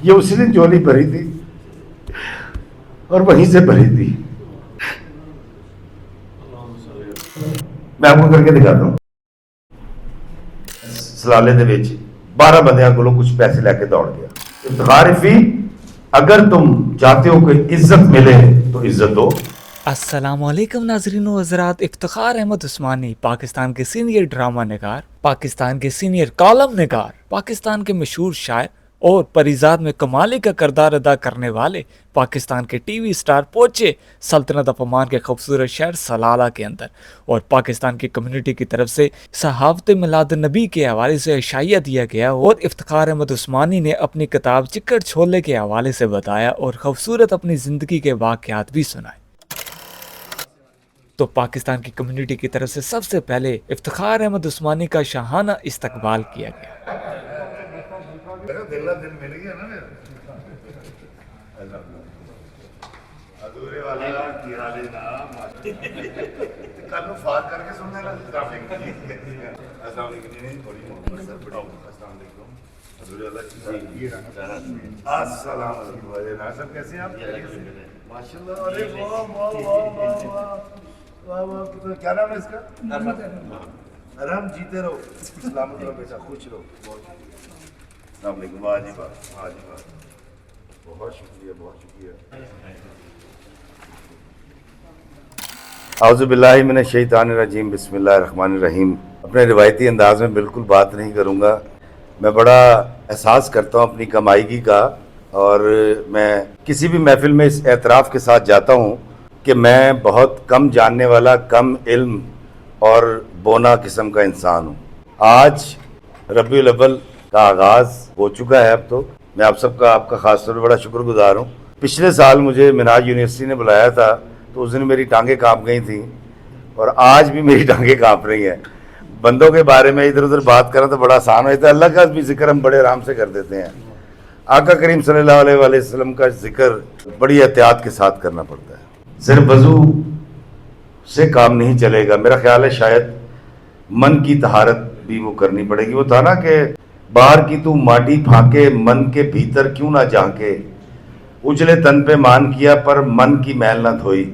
یہ اسی نے جولی بھری تھی اور وہیں سے بھری تھی. میں آپ کو کر کے دکھاتا ہوں. سلالے دے وچ 12 بندیاں کولوں کچھ پیسے لے کے دوڑ گیا. افتخار فی اگر تم چاہتے ہو کہ عزت ملے تو عزت دو. السلام علیکم ناظرین و حضرات. افتخار احمد عثمانی پاکستان کے سینئر ڈرامہ نگار، پاکستان کے سینئر کالم نگار، پاکستان کے مشہور شاعر اور پریزاد میں کمالی کا کردار ادا کرنے والے، پاکستان کے ٹی وی سٹار پہنچے سلطنت آف عمان کے خوبصورت شہر سلالہ کے اندر، اور پاکستان کی کمیونٹی کی طرف سے صحافت میلاد النبی کے حوالے سے عشائیہ دیا گیا، اور افتخار احمد عثمانی نے اپنی کتاب چکر چھولے کے حوالے سے بتایا اور خوبصورت اپنی زندگی کے واقعات بھی سنائے. تو پاکستان کی کمیونٹی کی طرف سے سب سے پہلے افتخار احمد عثمانی کا شاہانہ استقبال کیا گیا. کیا نام ہے اس کا؟ ارحم. جیتے رہو، سلامت رہو بیٹا، خوش رہو. السلام علیکم. واجب واجب بہت شکریہ، بہت شکریہ. اعوذ باللہ من الشیطان الرجیم، بسم اللہ الرحمن الرحیم. اپنے روایتی انداز میں بالکل بات نہیں کروں گا. میں بڑا احساس کرتا ہوں اپنی کمائیگی کا، اور میں کسی بھی محفل میں اس اعتراف کے ساتھ جاتا ہوں کہ میں بہت کم جاننے والا، کم علم اور بونا قسم کا انسان ہوں. آج ربیع الاول کا آغاز ہو چکا ہے. اب تو میں آپ سب کا، آپ کا خاص طور پر بڑا شکر گزار ہوں. پچھلے سال مجھے منہاج یونیورسٹی نے بلایا تھا، تو اس دن میری ٹانگیں کانپ گئی تھیں، اور آج بھی میری ٹانگیں کانپ رہی ہیں. بندوں کے بارے میں ادھر ادھر بات کرنا تو بڑا آسان ہوتا ہے، اللہ کا بھی ذکر ہم بڑے آرام سے کر دیتے ہیں. آقا کریم صلی اللہ علیہ وآلہ وسلم کا ذکر بڑی احتیاط کے ساتھ کرنا پڑتا ہے. صرف وضو سے کام نہیں چلے گا. میرا خیال ہے شاید من کی طہارت بھی وہ کرنی پڑے گی. وہ تھا نا کہ باہر کی تو ماٹی پھانکے، من کے بھیتر کیوں نہ جھانکے، اجلے تن پہ مان کیا پر من کی میل نہ دھوئی.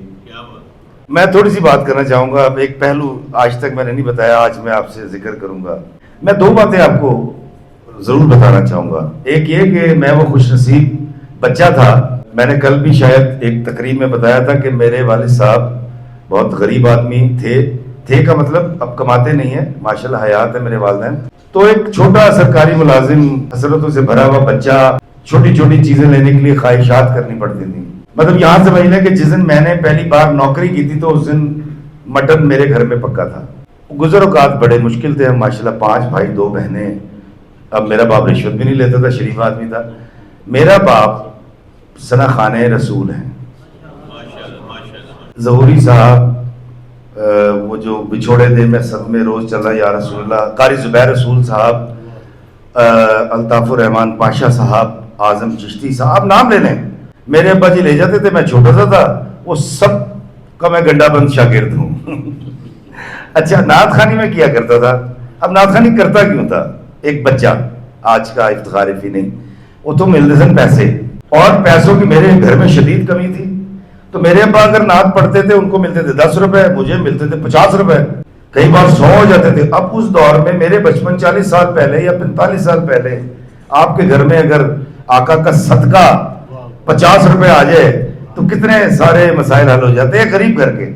میں تھوڑی سی بات کرنا چاہوں گا. اب ایک پہلو آج تک میں نے نہیں بتایا، آج میں آپ سے ذکر کروں گا. میں 2 باتیں آپ کو ضرور بتانا چاہوں گا. ایک یہ کہ میں وہ خوش نصیب بچہ تھا. میں نے کل بھی شاید ایک تقریب میں بتایا تھا کہ میرے والد صاحب بہت غریب آدمی تھے کا مطلب اب کماتے نہیں ہیں، ماشاءاللہ حیات ہے میرے والدین. تو ایک چھوٹا سرکاری ملازم، حسرتوں سے بھرا ہوا بچہ، چھوٹی چھوٹی چیزیں لینے کے لیے خواہشات کرنی پڑتی تھیں. مطلب یہاں سے وہی ہے کہ جس دن میں نے پہلی بار نوکری کی تھی تو اس دن مٹن میرے گھر میں پکا تھا. گزر اوقات بڑے مشکل تھے. ہم ماشاءاللہ 5 بھائی 2 بہنیں. اب میرا باپ رشوت بھی نہیں لیتا تھا، شریف آدمی تھا. میرا باپ ثنا خان رسول ہیں. ظہوری صاحب، وہ جو بچھوڑے دے میں صدمے روز چل رہا یا رسول اللہ، قاری زبیر رسول صاحب، الطاف الرحمان پاشا صاحب، اعظم چشتی صاحب، نام لے لیں. میرے ابا جی لے جاتے تھے، میں چھوٹا سا تھا. وہ سب کا میں گنڈا بند شاگرد ہوں. اچھا، نعت خوانی میں کیا کرتا تھا. اب نعت خوانی کرتا کیوں تھا؟ ایک بچہ، آج کا افتخار فی نہیں، وہ تو ملتے تھے پیسے، اور پیسوں کی میرے گھر میں شدید کمی تھی. تو میرے ابا اگر نعت پڑھتے تھے ان کو ملتے تھے 10 روپے، مجھے ملتے تھے 50 روپے، کئی بار 100 ہو جاتے تھے. اب اس دور میں میرے بچپن 40 سال پہلے یا 45 سال پہلے آپ کے گھر میں اگر آقا کا صدقہ 50 روپے آ جائے تو کتنے سارے مسائل حل ہو جاتے ہیں غریب گھر کے.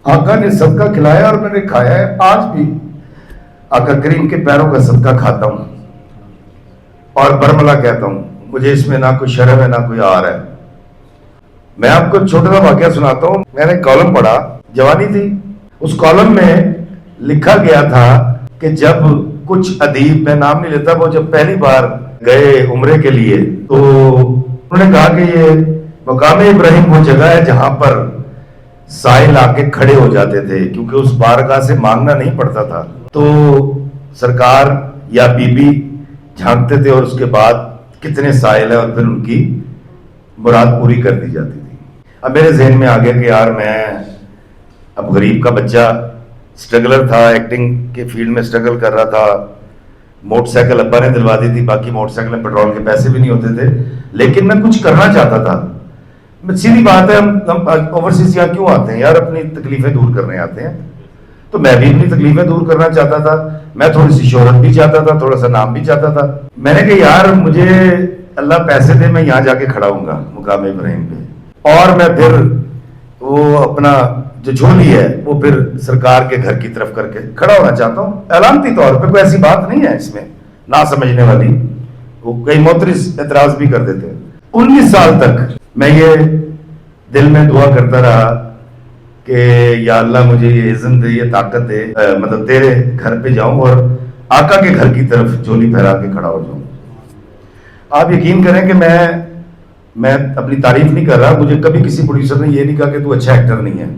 آقا نے صدقہ کھلایا اور میں نے کھایا ہے. آج بھی آقا کریم کے پیروں کا صدقہ کھاتا ہوں اور برملا کہتا ہوں. مجھے اس میں نہ کوئی شرم ہے نہ کوئی آر ہے. میں آپ کو چھوٹا سا واقعہ سناتا ہوں. میں نے کالم پڑھا، جوانی تھی. اس کالم میں لکھا گیا تھا کہ جب کچھ ادیب، میں نام نہیں لیتا، وہ جب پہلی بار گئے عمرے کے لیے تو انہوں نے کہا کہ یہ مقام ابراہیم وہ جگہ ہے جہاں پر سائل آ کے کھڑے ہو جاتے تھے، کیونکہ اس بارگاہ سے مانگنا نہیں پڑتا تھا. تو سرکار یا بی بی جھانکتے تھے اور اس کے بعد کتنے سائل ہیں اور پھر ان کی مراد پوری کر دی جاتی تھی. اب میرے ذہن میں آ گیا کہ یار میں اب غریب کا بچہ स्ट्रगलर था, एक्टिंग के फील्ड में स्ट्रगल कर रहा था। मोटरसाइकिल अब्बा ने दिलवा दी थी, बाकी मोटरसाइकिल में पेट्रोल के पैसे भी नहीं होते थे, लेकिन मैं कुछ करना चाहता था। सीधी बात है, हम ओवरसीज यहाँ क्यों आते हैं यार? अपनी तकलीफें दूर करने आते हैं। तो मैं भी अपनी तकलीफें दूर करना चाहता था। मैं थोड़ी सी शोहरत भी चाहता था, थोड़ा सा नाम भी चाहता था। मैंने कहा यार मुझे अल्लाह पैसे दे, मैं यहाँ जाके खड़ा हूँगा मुकाम इब्राहिम पे, और मैं फिर वो अपना जो झोली है वो फिर सरकार के घर की तरफ करके खड़ा होना चाहता हूँ। एलानती तौर पे, कोई ऐसी बात नहीं है इसमें ना समझने वाली। वो कई मोतरिस एतराज भी कर देते हैं। 19 साल तक मैं ये दिल में दुआ करता रहा कि या अल्लाह मुझे ये इज़्ज़त दे, ये ताकत दे, मतलब तेरे घर पे जाऊं और आका के घर की तरफ झोली फहरा के खड़ा हो जाऊं। आप यकीन करें कि मैं अपनी तारीफ नहीं कर रहा। मुझे कभी किसी प्रोड्यूसर ने ये नहीं कहा कि तू अच्छा एक्टर नहीं है।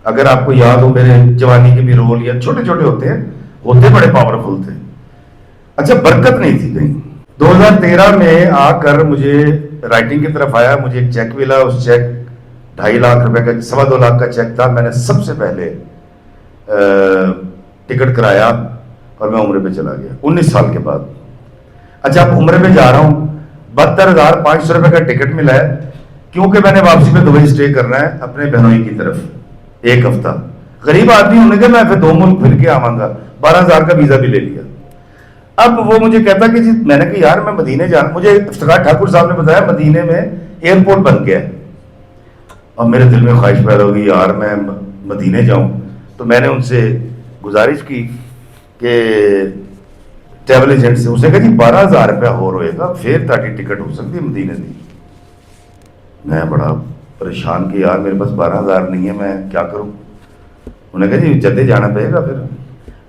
अगर आपको याद हो मेरे जवानी के भी रोल या छोटे छोटे होते बड़े पावरफुल थे। अच्छा, बरकत नहीं थी कहीं। 2013 में आकर मुझे राइटिंग की तरफ आया, मुझे एक चेक मिला। उस चेक 2.5 लाख रुपए का, 2.25 लाख का चेक था। मैंने सबसे पहले टिकट कराया और मैं उम्रे पे चला गया 19 साल के बाद। अच्छा, अब उम्रे पे जा रहा हूँ, 72,500 रुपए का टिकट मिला है, क्योंकि मैंने वापसी में दुबई स्टे करना है अपने बहनोई की तरफ 1 हफ्ता। गरीब आदमी होने के मैं फिर 2 मुल्क फिर के आवांगा। 12,000 का वीजा भी ले लिया। अब वो मुझे कहता कि जी, मैंने कहा यार मैं मदीने जाना, मुझे इफ्तिखार ठाकुर साहब ने बताया मदीने में एयरपोर्ट बन गया है। अब मेरे दिल में ख्वाहिश पैदा होगी यार मैं मदीने जाऊं। तो मैंने उनसे गुजारिश की कि ट्रैवल एजेंट से, उसने कहा जी 12,000 रुपया हो रहेगा, फिर ताकि टिकट हो सकती है मदीने की। मैं बड़ा परेशान कि यार मेरे पास 12,000 नहीं है, मैं क्या करूं? उन्होंने कहा जी जद्दे जाना पड़ेगा फिर।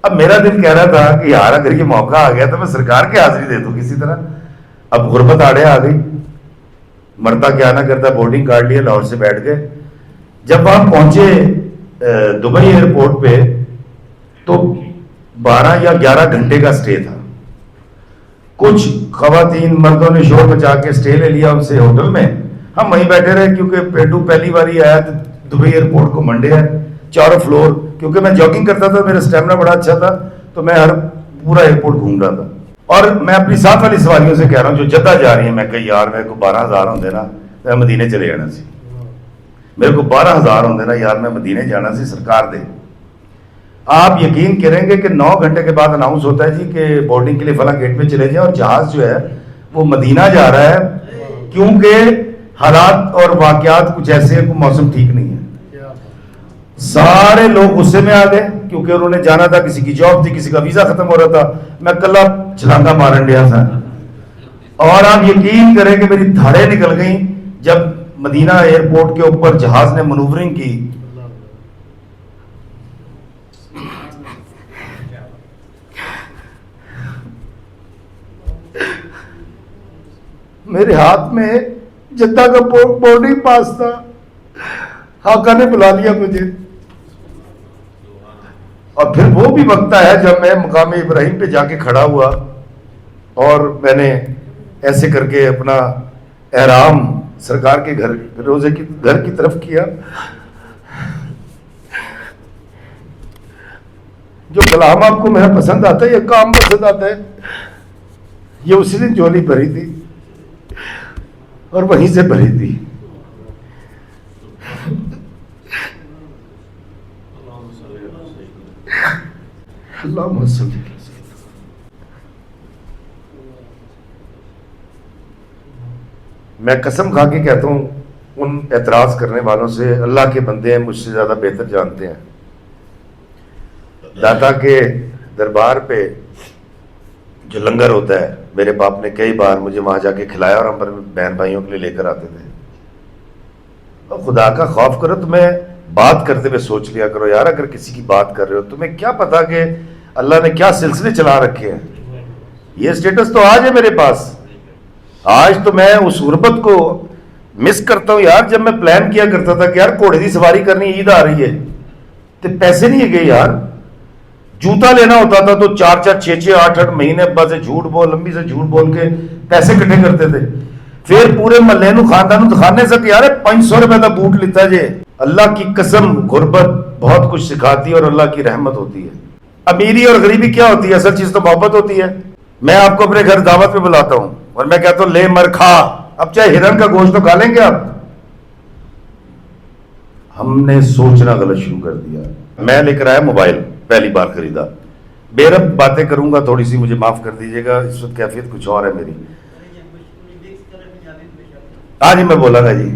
अब मेरा दिल कह रहा था कि यार अगर ये मौका आ गया तो मैं सरकार की हाजिरी दे दूं किसी तरह। अब गुर्बत आड़े आ गई, मरता क्या ना करता, बोर्डिंग कार्ड लिया, लाहौर से बैठ गए। जब वहां पहुंचे दुबई एयरपोर्ट पे तो 12 या 11 घंटे का स्टे था। कुछ खवातीन मर्दों ने शोर मचा के स्टे ले लिया उनसे होटल में। हम वहीं बैठे रहे क्योंकि पेटू पहली बार ही आया तो दुबई एयरपोर्ट को मंडे है, चारों फ्लोर। क्योंकि मैं जॉगिंग करता था, मेरा स्टेमिना बड़ा अच्छा था, तो मैं हर पूरा एयरपोर्ट घूम रहा था। और मैं अपनी साथ वाली सवारियों से कह रहा हूँ जो जद्दा जा रही है, मैं कही यार मेरे को 12,000 होंगे ना मैं मदीने चले जाना सी। मेरे को 12,000 होंगे ना यार मैं मदीने जाना सी, सरकार दे। आप यकीन करेंगे कि 9 घंटे के बाद अनाउंस होता है जी कि बोर्डिंग के लिए फला गेट पे चले जाए, और जहाज जो है वो मदीना जा रहा है, क्योंकि हालात और वाकयात कुछ ऐसे हैं, मौसम ठीक नहीं है। सारे लोग गुस्से में आ गए क्योंकि उन्होंने जाना था, किसी की जॉब थी, किसी का वीजा खत्म हो रहा था। मैं कल्ला छलांगा मारन दिया था, और आप यकीन करें कि मेरी धाड़ें निकल गई जब मदीना एयरपोर्ट के ऊपर जहाज ने मनूवरिंग की। मेरे हाथ में जद्दा का बोर्डिंग पास था। हाका ने बुला लिया मुझे, और फिर वो भी वक्त है जब मैं मुकाम इब्राहिम पे जाके खड़ा हुआ और मैंने ऐसे करके अपना एहराम सरकार के घर रोजे की घर की तरफ किया। जो कलाम आपको मेरा पसंद आता है, ये काम पसंद आता है, ये उसी दिन झोली भरी थी और वहीं से भरी थी। मैं कसम खा के कहता हूँ, उन एतराज करने वालों से, अल्लाह के बंदे हैं, मुझसे ज़्यादा बेहतर जानते हैं। दाता के दरबार पे जो लंगर होता है, मेरे बाप ने कई बार मुझे वहाँ जाके खिलाया और हम पर बहन भाइयों के लिए लेकर आते थे। और खुदा का खौफ करो, तुम्हें बात करते हुए सोच लिया करो यार, अगर किसी की बात कर रहे हो तुम्हें क्या पता कि अल्लाह ने क्या सिलसिले चला रखे हैं। ये स्टेटस तो आज है मेरे पास। आज तो मैं उस गुर्बत को मिस करता हूँ यार। जब मैं प्लान किया करता था कि यार घोड़े की सवारी करनी, ईद आ रही है, तो पैसे नहीं गए यार। जूता लेना होता था तो 4-4, 6-6, 8-8 महीने अब्बा से झूठ बोल, लंबी से झूठ बोल के पैसे इकट्ठे करते थे। پھر پورے محلے نو خاندان نو دکھانے سے یار 500 روپے کا بوٹ لیتا جے. اللہ کی قسم غربت بہت کچھ سکھاتی ہے اور اللہ کی رحمت ہوتی ہے. امیری اور غریبی کیا ہوتی ہے؟ اصل چیز تو محبت ہوتی ہے. میں آپ کو اپنے گھر دعوت پہ بلاتا ہوں اور میں کہتا ہوں لے مر کھا. اب چاہے ہرن کا گوشت تو کھا لیں گے آپ. ہم نے سوچنا غلط شروع کر دیا. میں لے کر آیا موبائل، پہلی بار خریدا. بے رب باتیں کروں گا تھوڑی سی، مجھے معاف کر دیجیے گا، اس وقت کیفیت کچھ اور ہے میری. ہاں جی میں بولا گا جی.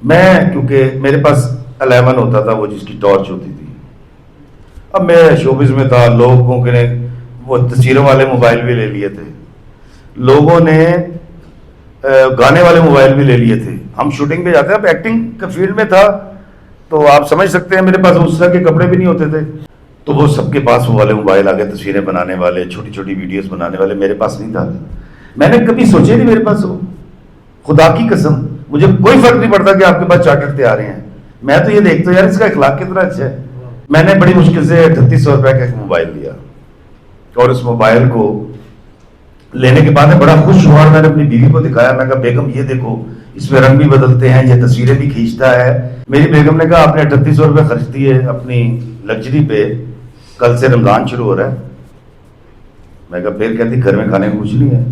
میں کیونکہ میرے پاس 11 ہوتا تھا، وہ جس کی ٹارچ ہوتی تھی. اب میں شوبز میں تھا، لوگوں کے نے وہ تصویروں والے موبائل بھی لے لیے تھے، لوگوں نے گانے والے موبائل بھی لے لیے تھے. ہم شوٹنگ پہ جاتے ہیں، اب ایکٹنگ کے فیلڈ میں تھا تو آپ سمجھ سکتے ہیں میرے پاس اس طرح کے کپڑے بھی نہیں ہوتے تھے. تو وہ سب کے پاس وہ والے موبائل آ گئے، تصویریں بنانے والے، چھوٹی چھوٹی ویڈیوز بنانے والے. میرے پاس نہیں تھا. میں نے کبھی سوچے نہیں میرے پاس ہو. خدا کی قسم مجھے کوئی فرق نہیں پڑتا کہ آپ کے پاس چارٹر تیار ہیں. میں تو یہ دیکھتا ہوں یار اس کا اخلاق کتنا اچھا ہے. میں نے بڑی مشکل سے 3800 روپے کا ایک موبائل لیا اور اس موبائل کو لینے کے بعد میں بڑا خوش ہوا. میں نے اپنی بیوی کو دکھایا، میں کہا بیگم یہ دیکھو، اس میں رنگ بھی بدلتے ہیں، یہ تصویریں بھی کھینچتا ہے. میری بیگم نے کہا آپ نے 3800 روپے خرچ دیے اپنی لگژری پہ، کل سے رمضان شروع ہو رہا ہے. میں کہا پھر کہتی گھر میں کھانے کو کچھ نہیں ہے.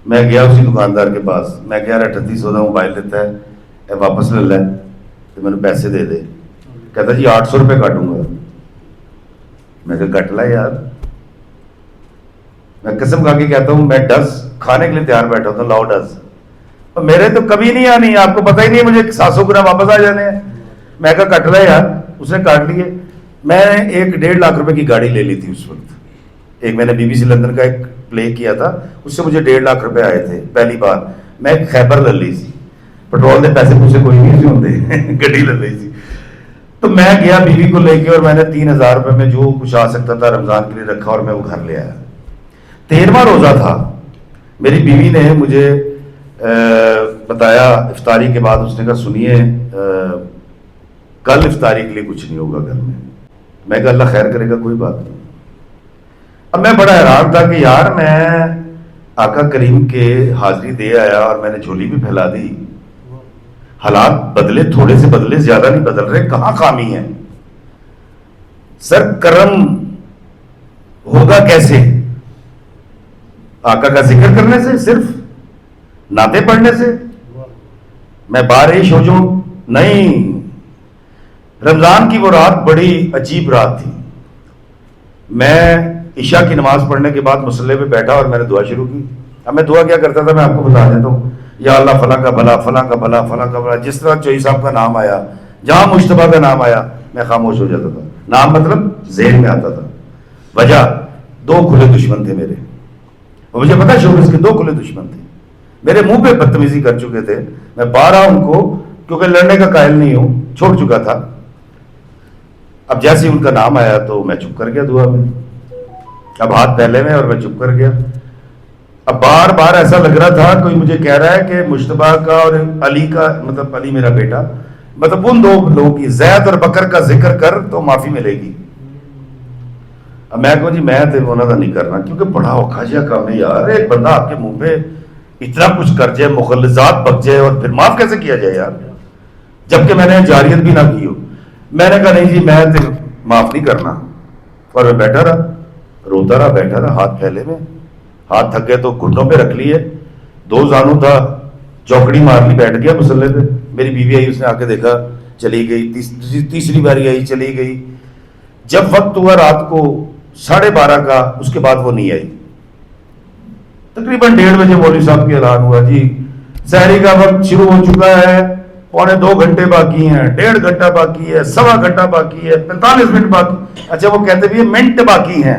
میں گیا اسی دکاندار کے پاس، میں کہہ رہا 3800 کا موبائل لیتا ہے، اے واپس لے لے تو میں نے پیسے دے دے. کہتا جی 800 روپے کاٹوں گا. میں کہا کٹ لا یار. میں قسم کھا کے کہتا ہوں میں 10 کھانے کے لیے تیار بیٹھا ہوتا ہوں، لاؤ 10. اور میرے تو کبھی نہیں آنی، آپ کو پتہ ہی نہیں ہے مجھے 700 گنا واپس آ جانے ہیں. میں کہا کٹ لا یار. اس نے کاٹ لیے. میں 1.5 لاکھ روپے کی گاڑی لے لی تھی اس وقت. ایک میں نے BBC لندن کا ایک پلے کیا تھا، اس سے مجھے 1.5 لاکھ روپے آئے تھے پہلی بار. میں ایک خیبر لے لی تھی، پیٹرول کے پیسے مجھے کوئی نہیں ہوتے، گڈی لے لی تھی. تو میں گیا بیوی کو لے کے اور میں نے 3000 روپے میں جو کچھ آ سکتا تھا رمضان کے لیے رکھا اور میں وہ گھر لے آیا. 13واں روزہ تھا. میری بیوی نے مجھے بتایا افطاری کے بعد، اس نے کہا سنیے کل افطاری کے لیے کچھ نہیں ہوگا گھر میں. میں کہا اللہ خیر کرے گا، کوئی بات نہیں. اب میں بڑا حیران تھا کہ یار میں آقا کریم کے حاضری دے آیا اور میں نے جھولی بھی پھیلا دی. حالات بدلے، تھوڑے سے بدلے، زیادہ نہیں بدل رہے. کہاں خامی ہے سر؟ کرم ہوگا کیسے؟ آقا کا ذکر کرنے سے، صرف نعتیں پڑھنے سے؟ میں بارش ہو جو نہیں. رمضان کی وہ رات بڑی عجیب رات تھی. میں عشاء کی نماز پڑھنے کے بعد مصلی پہ بیٹھا اور میں نے دعا شروع کی. اب میں دعا کیا کرتا تھا میں آپ کو بتا دیتا ہوں. یا اللہ فلاں کا بھلا، فلاں کا بھلا، فلاں کا بھلا. جس طرح چوئی صاحب کا نام آیا، جہاں مشتبہ کا نام آیا میں خاموش ہو جاتا تھا. نام مطلب ذہن میں آتا تھا. وجہ 2 کھلے دشمن تھے میرے، اور مجھے پتا شوبز کے 2 کھلے دشمن تھے. میرے منہ پہ بدتمیزی کر چکے تھے. میں بارہ ان کو، کیونکہ لڑنے کا قائل نہیں ہوں، چھوڑ چکا تھا. اب جیسے ان کا نام آیا تو میں چپ کر گیا دعا میں. اب ہاتھ پہلے میں اور میں چپ کر گیا. اب بار بار ایسا لگ رہا تھا کوئی مجھے کہہ رہا ہے کہ مشتبہ کا اور علی کا، مطلب علی میرا بیٹا، مطلب ان 2 لوگوں کی، زید اور بکر کا ذکر کر تو معافی ملے گی. اب میں کہوں جی میں تو انہوں نے نہیں کرنا، کیونکہ بڑا اوکھا جہا کام ہے یار. ایک بندہ آپ کے منہ پہ اتنا کچھ کر جائے، مغلظات بک جائے، اور پھر معاف کیسے کیا جائے یار، جبکہ میں نے جاریت بھی نہ کی ہو. میں نے کہا نہیں جی میں تو معاف نہیں کرنا. اور میں بیٹھا رہا، روتا رہا، بیٹھا رہا، ہاتھ پھیلے میں. ہاتھ تھک گئے تو گھٹنوں پہ رکھ لیے، 2 زانوں تھا، چوکڑی مار لی، بیٹھ گیا مصلی پہ. میری بیوی آئی، اس نے آ کے دیکھا، چلی گئی. تیسری باری آئی، چلی گئی. جب وقت ہوا رات کو 12:30 کا، اس کے بعد وہ نہیں آئی. تقریباً 1:30 بجے مولوی صاحب کے اعلان ہوا جی سحری کا وقت شروع ہو چکا ہے، 2.25 گھنٹے باقی ہیں، 1.5 گھنٹہ باقی ہے، 1.25 گھنٹہ باقی ہے، 45 منٹ باقی. اچھا وہ کہتے بھی منٹ باقی ہیں.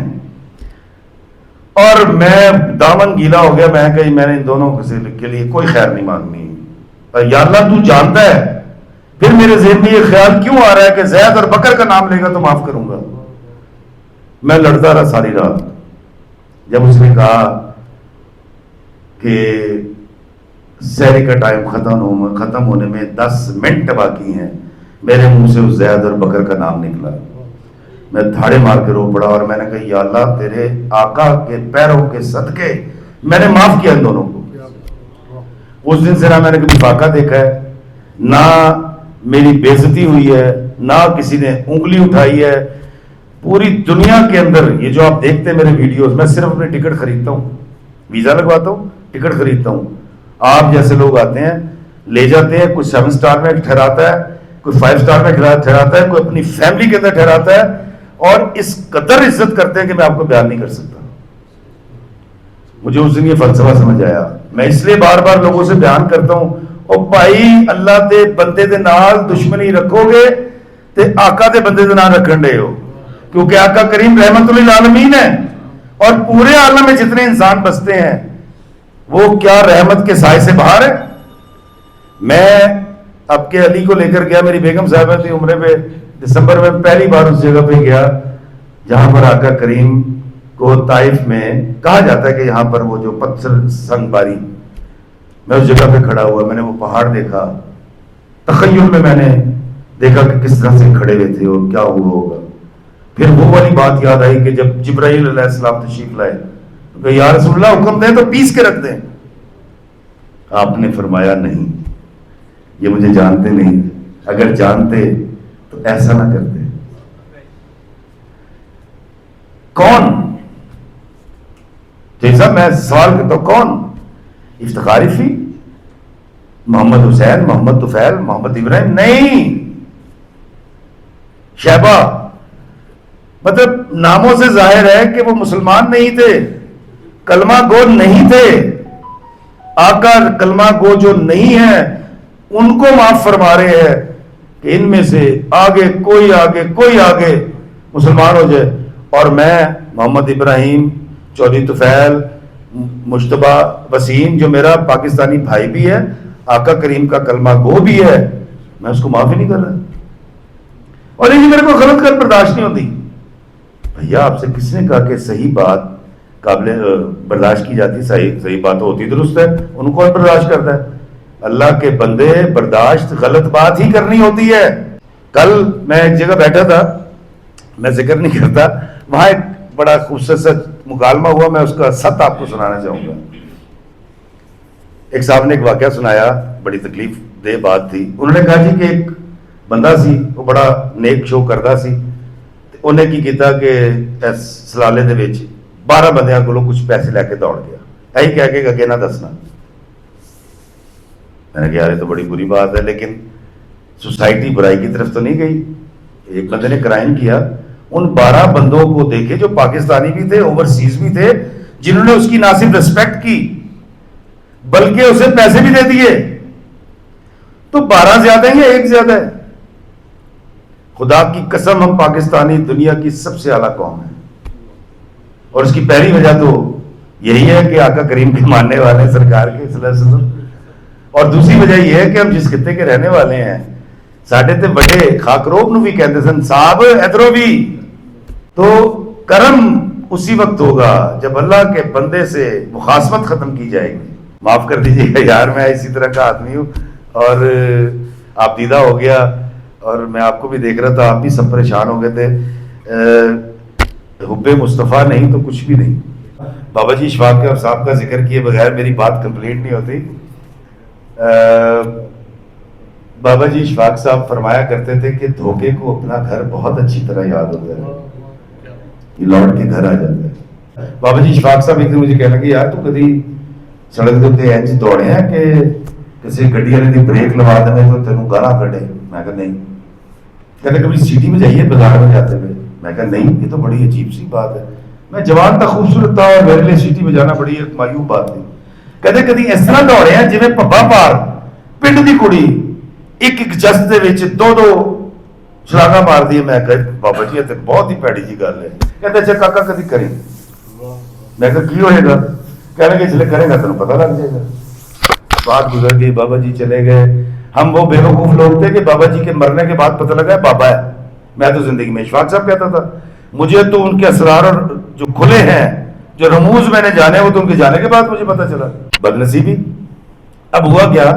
اور میں دامن گیلا ہو گیا. میں کہی میں نے ان دونوں کے لیے کوئی خیر نہیں مانگنی. یا اللہ تو جانتا ہے. پھر میرے ذہن میں یہ خیال کیوں آ رہا ہے کہ زید اور بکر کا نام لے گا تو معاف کروں گا. میں لڑتا رہا ساری رات. جب اس نے کہا کہ سحری کا ٹائم ختم ہونے میں 10 منٹ باقی ہیں، میرے منہ سے اس زید اور بکر کا نام نکلا. میں دھاڑے مار کے رو پڑا اور میں نے کہا یا اللہ تیرے آقا کے پیروں کے صدقے میں نے معاف کیا ان دونوں کو. उस दिन से ना मैंने कभी फाका देखा है, ना मेरी बेइज्जती हुई है, ना किसी ने उंगली उठाई है। पूरी दुनिया के अंदर ये जो आप देखते हैं मेरे वीडियोस, मैं सिर्फ अपनी टिकट खरीदता हूँ, वीज़ा लगवाता हूँ, टिकट खरीदता हूँ। आप जैसे लोग आते हैं, ले जाते हैं, कोई 7 स्टार में ठहराता है, कोई 5 स्टार में ठहराता है, कोई अपनी फैमिली के अंदर ठहराता है, और इस कदर इज्जत करते हैं कि मैं आपको बयान नहीं कर सकता। मुझे उस दिन ये फलसफा समझ आया। मैं इसलिए बार बार लोगों से बयान करता हूं, ओ भाई अल्लाह दे बंदे दे नाल दुश्मनी रखोगे ते आका दे बंदे दे नाल रखन दे हो, क्योंकि आका करीम रहमतुल आलमीन है, और पूरे आलम में जितने इंसान बसते हैं वो क्या रहमत के साए से बाहर है। मैं आपके अली को लेकर गया, मेरी बेगम साहबा थी उम्रे पे, दिसंबर में पहली बार उस जगह पे गया जहां पर आका करीम को ताइफ में कहा जाता है कि यहाँ पर वो जो पत्थर संगबारी, मैं उस जगह पे खड़ा हुआ, मैंने वो पहाड़ देखा, तखय्युल में मैंने देखा कि किस तरह से खड़े हुए थे और क्या हुआ होगा। फिर वो वाली बात याद आई कि जब जिब्राइल अलैहिस्सलाम तशरीफ लाए तो या रसूलल्लाह हुक्म दें तो पीस के रख दें। आपने फरमाया नहीं, ये मुझे जानते नहीं, अगर जानते तो ऐसा ना करते। कौन? जैसा मैं सवाल करता हूं, कौन? इफ्तिखार इफी, मोहम्मद हुसैन, मोहम्मद तुफैल, मोहम्मद इब्राहिम? नहीं, शैबा। मतलब नामों से जाहिर है कि वो मुसलमान नहीं थे, कलमा गो नहीं थे। आका कलमा गो जो नहीं है उनको माफ फरमा रहे हैं कि इनमें से आगे कोई आगे मुसलमान हो जाए। और मैं मोहम्मद इब्राहिम, चौधरी तुफैल, मुश्तबा वसीम जो मेरा पाकिस्तानी भाई भी है, आका करीम का कलमा गो भी है, मैं उसको माफ ही नहीं कर रहा। और ये मेरे को गलत कर बर्दाश्त नहीं होती। भैया आपसे किसने कहा कि सही बात काबिल बर्दाश्त की जाती? सही बात होती दुरुस्त है, उनको कौन बर्दाश्त करता है? अल्लाह के बंदे, बर्दाश्त गलत बात ही करनी होती है। कल मैं एक जगह बैठा था, मैं जिक्र नहीं करता, वहां एक बड़ा खूबसूरत सा मुकालमा हुआ, मैं उसका सत आपको सुनाना चाहूंगा। एक साहब ने एक वाकया सुनाया, बड़ी तकलीफ दे बात थी। उन्होंने कहा जी कि एक बंदा सी, वो बड़ा नेक शो करता सी, उन्हें की किया कि सलाले दे विच 12 बंदियां को कुछ पैसे लैके दौड़ गया, यही कह के अगे ना दसना। मैंने कहा यार ये तो बड़ी बुरी बात है, लेकिन सोसाइटी बुराई की तरफ तो नहीं गई। एक बंदे ने क्राइम किया, उन 12 बंदों को देखे जो पाकिस्तानी भी थे, ओवरसीज भी थे, जिन्होंने उसकी ना सिर्फ रिस्पेक्ट की बल्कि उसे पैसे भी दे दिए। तो 12 ज्यादा है या एक ज्यादा है? खुदा की कसम, हम पाकिस्तानी दुनिया की सबसे आला कौम है, और इसकी पहली वजह तो यही है कि आका करीम के मानने वाले सरकार के सल्लल्लाहु अलैहि वसल्लम, और दूसरी वजह यह है कि हम जिस खिते के रहने वाले हैं, साढ़े ते बड़े खाकरोब नू भी कहते सन साहब इधरों भी। तो कर्म उसी वक्त होगा जब अल्लाह के बंदे से मुखासमत खत्म की जाएगी। माफ कर दीजिएगा यार, मैं इसी तरह का आदमी हूँ, और आप दीदा हो गया, और मैं आपको भी देख रहा था, आप भी सब परेशान हो गए थे। हुब्बे मुस्तफ़ा नहीं तो कुछ भी नहीं। बाबा जी इशफाक साहब का जिक्र किए बगैर मेरी बात कंप्लीट नहीं होती। बाबा जी इशफाक साहब फरमाया करते थे कि धोखे को अपना घर बहुत अच्छी तरह याद होता है, ये लौट के घर आ जाता है। बाबा जी इशफाक साहब एक दिन मुझे कहने लगे यार तू कभी सड़क के उत्ते इंज दौड़े हैं कि किसी गड्डी वाले की ब्रेक लगा देने तो तेन गाला कटे? मैं कहा नहीं। कहते कभी सीटी में जाइए बाजार में जाते हुए? मैं कहा नहीं, ये तो बड़ी अजीब सी बात है, मैं जवान था, खूबसूरत था, और मेरे लिए सीटी बजाना बड़ी एक मायूब बात थी। कहते कभी इस तरह दौड़े हैं जिवें भब्बा पार पिंड दी कुड़ी एक एक जस्त दे विच दो छलांगा मार दी। मैं कहा बाबा जी ये तो बहुत ही भैड़ी जी गल है। कहते अच्छा काका कभी करें? मैं कहा की होएगा? कहने के जिले करेगा तेन पता लग जाएगा। बात गुजर गई, बाबा जी चले गए। हम वो बेवकूफ लोग थे कि बाबा जी के मरने के बाद पता लगा बाबा है। मैं तो जिंदगी में इशफाक साहब कहता था, मुझे तो उनके असरार और जो खुले हैं, जो रमूज मैंने जाने, वो तो उनके जाने के बाद मुझे पता चला। बदनसीबी। अब हुआ क्या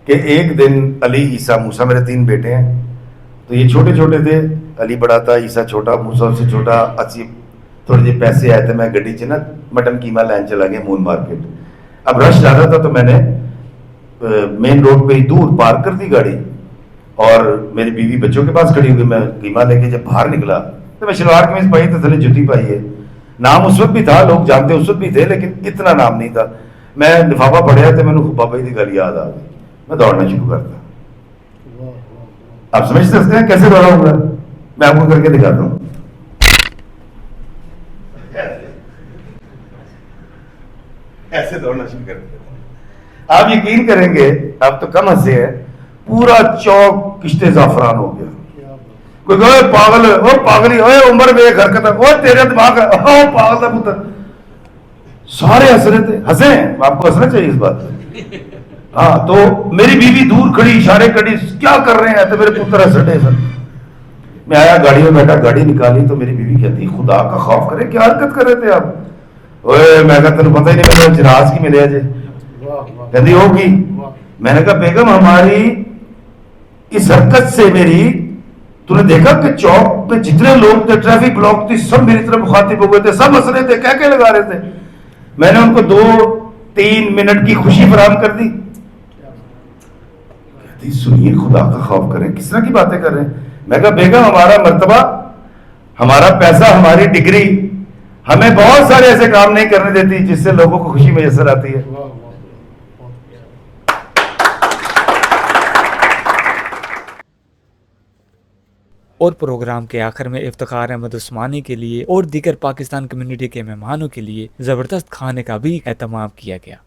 कि एक दिन अली, ईसा, मूसा, मेरे 3 बेटे हैं, तो ये छोटे छोटे थे। अली बड़ा था, ईसा छोटा, मूसा उससे छोटा। अच्छी थोड़े जे पैसे आए थे, मैं गड्डी च ना मटन कीमा लैन चला गया मून मार्केट। अब रश ज़्यादा था तो मैंने मेन रोड पे ही दूर पार्क कर दी गाड़ी, और मेरी बीवी बच्चों के पास खड़ी हुई। मैं कीमा लेके जब बाहर निकला तो मैं शलवार कमीज पाई तो थले जूती पाई है। नाम उस वक्त भी था, लोग जानते उस वक्त भी थे, लेकिन इतना नाम नहीं था। मैं लिफाफा पढ़िया तो मैंने बाबा जी की गल याद आ गई, मैं दौड़ना शुरू करता। आप समझ सकते हैं कैसे दौड़ाऊंगा? मैं आपको करके दिखाता हूँ। ऐसे दौड़ना शुरू कर दिया। आप यकीन करेंगे, आप तो कम हंसे हैं, पूरा चौक किश्ते जाफरान हो गया। कोई कहे पागल, ओ पागली, ओए उम्र में एक हरकत, ओ तेरे दिमाग, ओ पागल का पुत्र। सारे हंस रहे थे। हंसे, आपको हंसना चाहिए इस बात पे। हाँ, तो मेरी बीवी दूर खड़ी इशारे करी, क्या कर रहे हैं? तो मेरे पुत्र हंस रहे सर। मैं आया, गाड़ी में बैठा, गाड़ी निकाली तो मेरी बीवी कहती, खुदा का खौफ करे, क्या हरकत कर रहे थे आप? ओए मैं कहा तेन पता ही नहीं, मैंने जनाज की मिले अजे। कहती होगी। मैंने कहा बेगम, हमारी इस हरकत से मेरी, तूने देखा कि चौक में जितने लोग थे, ट्रैफिक ब्लॉक थी, सब मेरी तरफ मुखातिब हो गए थे, सब हंस रहे थे, क्या क्या लगा रहे थे। मैंने उनको 2-3 मिनट की खुशी फराहम कर दी। कहती सुनिए, खुदा का खौफ करें, किस तरह की बातें कर रहे हैं? मैं कहा बेगम, हमारा मर्तबा, हमारा पैसा, हमारी डिग्री हमें बहुत सारे ऐसे काम नहीं करने देती जिससे लोगों को खुशी मैसर आती है। और प्रोग्राम के आखिर में इफ्तिखार अहमद उस्मानी के लिए और दीगर पाकिस्तान कम्युनिटी के मेहमानों के लिए ज़बरदस्त खाने का भी एहतमाम किया गया।